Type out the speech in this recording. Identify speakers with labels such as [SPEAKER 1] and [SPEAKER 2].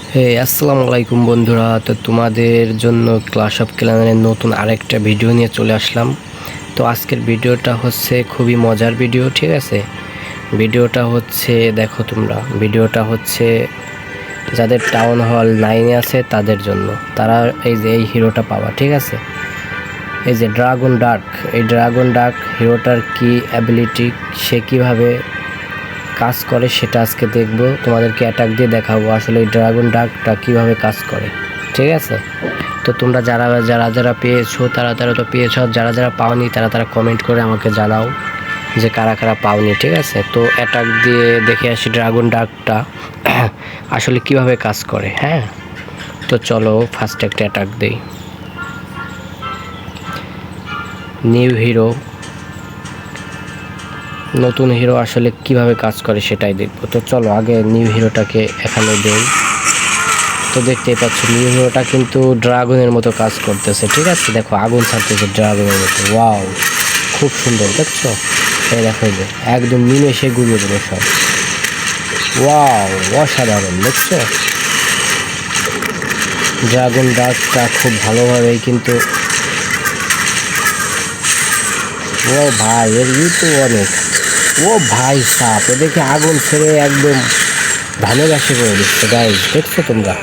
[SPEAKER 1] আসসালামু আলাইকুম বন্ধুরা। তো তোমাদের জন্য ক্লাশ অফ ক্ল্যানের নতুন আরেকটা ভিডিও নিয়ে চলে আসলাম। তো আজকের ভিডিওটা হচ্ছে খুবই মজার ভিডিও, ঠিক আছে। ভিডিওটা হচ্ছে দেখো তোমরা, ভিডিওটা হচ্ছে যাদের টাউন হল 9-এ আছে তাদের জন্য। তারা এই হিরোটা পাওয়া, ঠিক আছে। এই যে ড্রাগন ডাক, এই ড্রাগন ডাক হিরোটার কি অ্যাবিলিটি, সে কীভাবে কাজ করে সেটা আজকে দেখব। তোমাদেরকে অ্যাটাক দিয়ে দেখাবো আসলে এই ড্রাগন ডাকটা কীভাবে কাজ করে, ঠিক আছে। তো তোমরা যারা যারা যারা পেয়েছো তারা তারা তো পেয়েছো, আর যারা যারা পাওনি তারা তারা কমেন্ট করে আমাকে জানাও যে কারা কারা পাওনি, ঠিক আছে। তো অ্যাটাক দিয়ে দেখে আসি ড্রাগন ডাকটা আসলে কিভাবে কাজ করে। হ্যাঁ, তো চলো ফার্স্ট একটা অ্যাটাক দিই। নিউ হিরো, নতুন হিরো আসলে কিভাবে কাজ করে সেটাই দেখবো। তো চলো আগে নিউ হিরোটাকে এখানে দেই। তো দেখতেই পাচ্ছ নিউ হিরোটা কিন্তু ড্রাগনের মতো কাজ করতেছে, ঠিক আছে। দেখো আগুন ছাড়তেছে ড্রাগনের মতো, ওয়াও খুব সুন্দর দেখছো। এই দেখো যে একদম নিমেষে গুলিয়ে দেবো সব, ওয়াও অসাধারণ দেখছো। ড্রাগন ডাকটা খুব ভালোভাবেই কিন্তু, ও ভাই এর তো অনেক, ও ভাই সাপ এদেরকে আগুন ছেড়ে একদম ধানে গাছে করে দিচ্ছে গাইজ, দেখছো তোমরা।